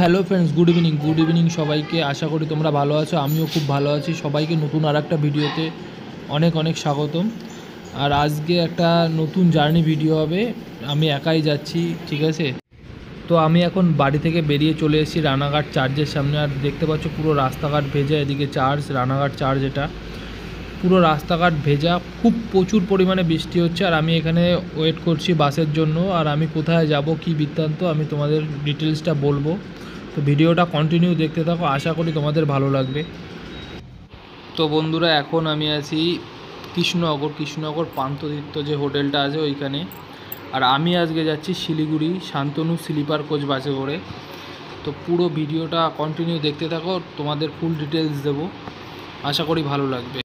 Hello friends, good evening সবাইকে। আশা করি তোমরা ভালো আছো, আমিও খুব ভালো আছি। সবাইকে নতুন আর একটা ভিডিওতে অনেক অনেক স্বাগতম। আর আজকে একটা নতুন জার্নি ভিডিও হবে। আমি একাই যাচ্ছি, ঠিক আছে। তো আমি এখন বাড়ি থেকে বেরিয়ে চলে এসেছি রানাঘাট চার্চের সামনে। আর দেখতে পাচ্ছ পুরো রাস্তাঘাট ভেজা, এদিকে চার্চ, রানাঘাট চার্চ, এটা পুরো রাস্তাঘাট ভেজা, খুব প্রচুর পরিমাণে বৃষ্টি হচ্ছে। আর আমি এখানে ওয়েট করছি বাসের জন্য। আর আমি কোথায় যাব, কী বৃত্তান্ত, আমি তোমাদের ডিটেলসটা বলবো। তো ভিডিওটা কন্টিনিউ দেখতে থাকো, আশা করি তোমাদের ভালো লাগবে। তো বন্ধুরা, এখন আমি আছি কৃষ্ণনগর পান্থতীর্থ যে হোটেলটা আছে ওইখানে। আর আমি আজকে যাচ্ছি শিলিগুড়ি শান্তনু স্লিপার কোচ বাসে করে। তো পুরো ভিডিওটা কন্টিনিউ দেখতে থাকো, তোমাদের ফুল ডিটেলস দেবো, আশা করি ভালো লাগবে।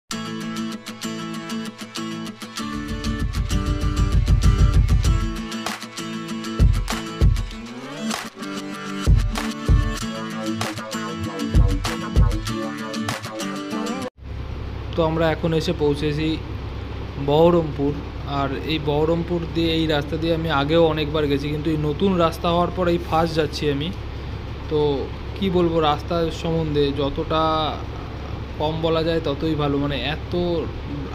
তো আমরা এখন এসে পৌঁছেছি বহরমপুর। আর এই বহরমপুর দিয়ে, এই রাস্তা দিয়ে আমি আগেও অনেকবার গেছি, কিন্তু এই নতুন রাস্তা হওয়ার পর এই ফার্স্ট যাচ্ছি আমি। তো কি বলবো, রাস্তার সম্বন্ধে যতটা কম বলা যায় ততই ভালো। মানে এত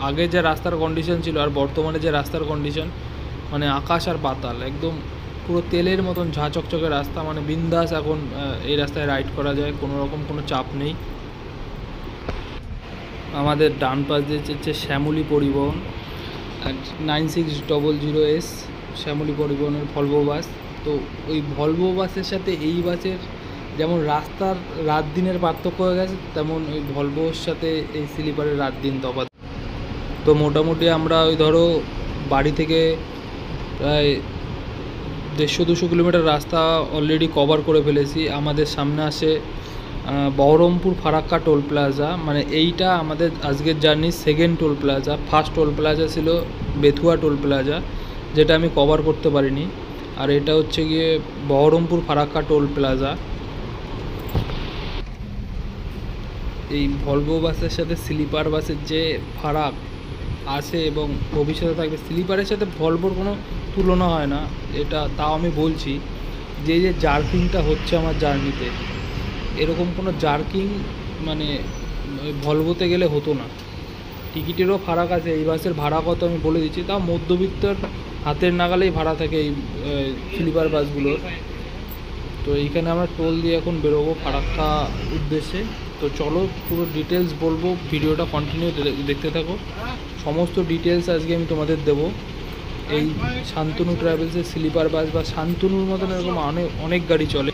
আগে যে রাস্তার কন্ডিশন ছিল আর বর্তমানে যে রাস্তার কন্ডিশন, মানে আকাশ আর পাতাল। একদম পুরো তেলের মতন ঝাঁ চকচকে রাস্তা, মানে বিন্দাস এখন এই রাস্তায় রাইড করা যায়, কোনো রকম কোনো চাপ নেই। আমাদের ডান পাশ দিয়ে হচ্ছে শ্যামলী পরিবহন, আর 9600S শ্যামলী পরিবহনের ভলভো বাস। তো ওই ভলভো বাসের সাথে এই বাসের যেমন রাস্তার রাত দিনের পার্থক্য হয়ে গেছে, তেমন ওই ভলভোর সাথে এই স্লিপারের রাত দিন তফাৎ। তো মোটামুটি আমরা ওই ধরো বাড়ি থেকে প্রায় 150-200 কিলোমিটার রাস্তা অলরেডি কভার করে ফেলেছি। আমাদের সামনে আসে বহরমপুর ফারাক্কা টোল প্লাজা, মানে এইটা আমাদের আজকের জার্নির second toll plaza. First toll plaza ছিল বেথুয়া টোল প্লাজা, যেটা আমি কভার করতে পারিনি। আর এটা হচ্ছে গিয়ে বহরমপুর ফারাক্কা টোল প্লাজা। এই ভলভো বাসের সাথে স্লিপার বাসের যে ফারাক আছে এবং ভবিষ্যতে থাকবে, স্লিপারের সাথে ভলভোর কোনো তুলনা হয় না, এটা তাও আমি বলছি। যে জার্কিংটা হচ্ছে আমার জার্নিতে, এরকম কোনো জার্কিং মানে ভলভোতে গেলে হতো না। টিকিটেরও ফারাক আছে। এই বাসের ভাড়া কত আমি বলে দিচ্ছি, তাও মধ্যবিত্তর হাতের নাগালেই ভাড়া থাকে এই স্লিপার বাসগুলোর। তো এইখানে আমরা টোল দিয়ে এখন বেরোবো ফারাক্কা উদ্দেশ্যে। তো চলো পুরো ডিটেলস বলবো, ভিডিওটা কন্টিনিউ দেখতে থাকো। সমস্ত ডিটেলস আজকে আমি তোমাদের দেবো। এই শান্তনু ট্রাভেলসের স্লিপার বাস বা শান্তনুর মতন এরকম অনেক গাড়ি চলে।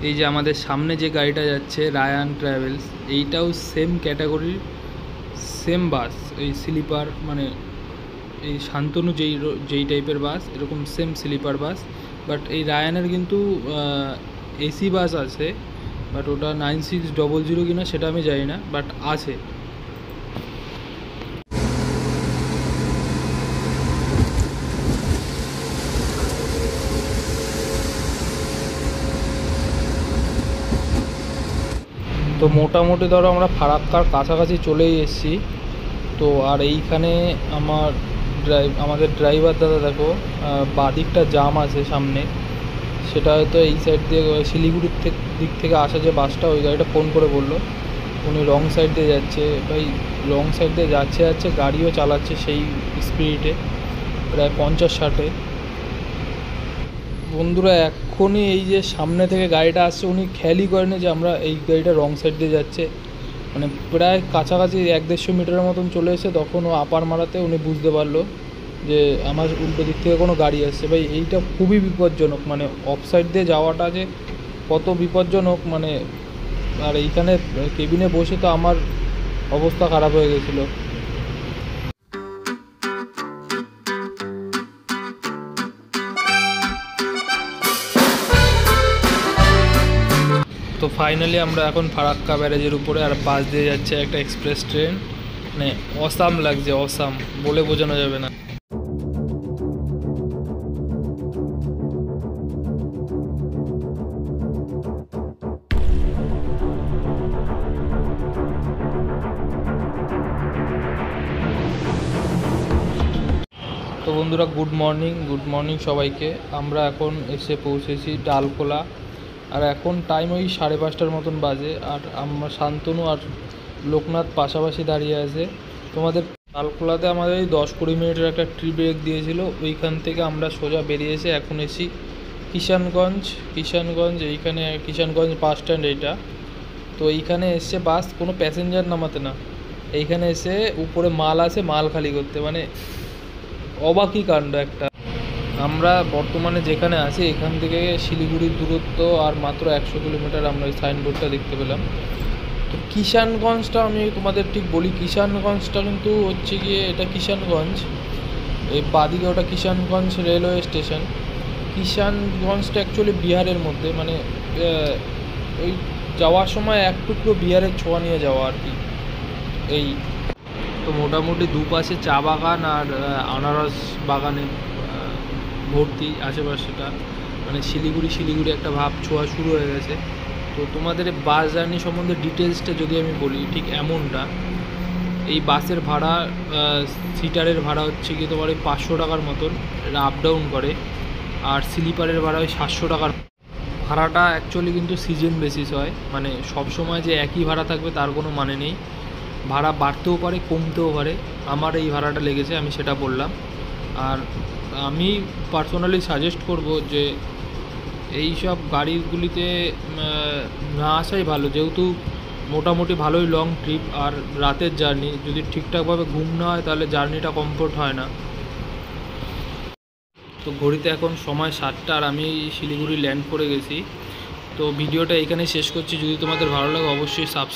এই যে আমাদের সামনে যে গাড়িটা যাচ্ছে রায়ান ট্রাভেলস, এইটাও সেম ক্যাটাগরির সেম বাস, এই স্লিপার, মানে এই শান্তনু যেই টাইপের বাস, এরকম সেম স্লিপার বাস। বাট এই রায়ানের কিন্তু এসি বাস আছে, বাট ওটা 9600 কিনা সেটা আমি জানি না, বাট আছে। তো মোটামুটি ধরো আমরা ফারাক্কার কাছাকাছি চলেই এসেছি। তো আর এইখানে আমাদের ড্রাইভার দাদা দেখো, বাদিকটা জাম আছে সামনে, সেটা হয়তো এই সাইড দিয়ে শিলিগুড়ির দিক থেকে আসা যে বাসটা, ওই গাড়িটা ফোন করে বললো উনি রং সাইড দিয়ে যাচ্ছে। ভাই রং সাইড দিয়ে যাচ্ছে গাড়িও চালাচ্ছে সেই স্পিডে, প্রায় 50-60-এ। বন্ধুরা এখনই এই যে সামনে থেকে গাড়িটা আসছে, উনি খেয়ালই করেনি যে আমরা এই গাড়িটা রং সাইড দিয়ে যাচ্ছে। মানে প্রায় কাছাকাছি 150 মিটারের মতন চলে এসে তখন ও আপার মারাতে উনি বুঝতে পারলো যে আমার উল্টো দিক থেকে কোনো গাড়ি আসছে। ভাই এইটা খুবই বিপজ্জনক, মানে অফ সাইড দিয়ে যাওয়াটা যে কত বিপজ্জনক, মানে আর এইখানে কেবিনে বসে তো আমার অবস্থা খারাপ হয়ে গেছিলো। তো তো ফাইনালি আমরা এখন ফারাক্কা ব্যারেজের উপরে, আর পাশ দিয়ে যাচ্ছে একটা এক্সপ্রেস ট্রেন। মানে অসাম লাগছে, অসাম বলে বোঝানো যাবে না। তো বন্ধুরা, গুড মর্নিং সবাইকে। আমরা এখন এসে পৌঁছেছি ডালখোলা, আর এখন টাইম ওই 5:30টার মতন বাজে। আর আমরা শান্তনু আর লোকনাথ পাশাপাশি দাঁড়িয়ে আছে। তোমাদের ডালখোলাতে আমাদের এই 10-20 মিনিটের একটা ট্রি ব্রেক দিয়েছিল, ওইখান থেকে আমরা সোজা বেরিয়েছি। এখন এসি কিষানগঞ্জ। এইখানে কিষানগঞ্জ বাস স্ট্যান্ড এইটা। তো এইখানে এসে বাস কোনো প্যাসেঞ্জার নামাতে না, এইখানে এসে উপরে মাল আছে, মাল খালি করতে। মানে অবাকই কাণ্ড একটা। আমরা বর্তমানে যেখানে আছি এখান থেকে শিলিগুড়ির দূরত্ব আর মাত্র 100 কিলোমিটার। আমরা ওই সাইনবোর্ডটা দেখতে পেলাম। তো কিষানগঞ্জটা আমি তোমাদের ঠিক বলি, কিষানগঞ্জটা কিন্তু হচ্ছে গিয়ে এটা কিষানগঞ্জ, এই বাদিকে ওটা কিষানগঞ্জ রেলওয়ে স্টেশন। কিষানগঞ্জটা অ্যাকচুয়ালি বিহারের মধ্যে, মানে ওই যাওয়ার সময় এক টুকরো বিহারের ছোঁয়া নিয়ে যাওয়া আর কি। এই তো মোটামুটি দুপাশে চা বাগান আর আনারস বাগানে ভর্তি আশেপাশেটা। মানে শিলিগুড়ি একটা ভাব ছোঁয়া শুরু হয়ে গেছে। তো তোমাদের বাস জার্নি সম্বন্ধে ডিটেলসটা যদি আমি বলি, ঠিক এমনটা। এই বাসের ভাড়া, সিটারের ভাড়া হচ্ছে কি তোমার ওই 500 টাকার মতন, এটা আপ ডাউন করে। আর স্লিপারের ভাড়া ওই 700 টাকার। ভাড়াটা অ্যাকচুয়ালি কিন্তু সিজন বেসিস হয়, মানে সব সময় যে একই ভাড়া থাকবে তার কোনো মানে নেই। ভাড়া বাড়তেও পারে, কমতেও পারে। আমার এই ভাড়াটা লেগেছে, আমি সেটা বললাম। আর আমি পার্সোনালি সাজেস্ট করব যে এই সব গাড়িগুলিতে না আসাই ভালো, যেহেতু মোটামুটি ভালোই লং ট্রিপ আর রাতের জার্নি। যদি ঠিকঠাকভাবে ঘুম না হয় তাহলে জার্নিটা কমফোর্ট হয় না। তো ঘড়িতে এখন সময় 7টা, আর আমি শিলিগুড়ি ল্যান্ড করে গেছি। তো ভিডিওটা এখানে শেষ করছি। যদি তোমাদের ভালো লাগে অবশ্যই সাবস্ক্রাইব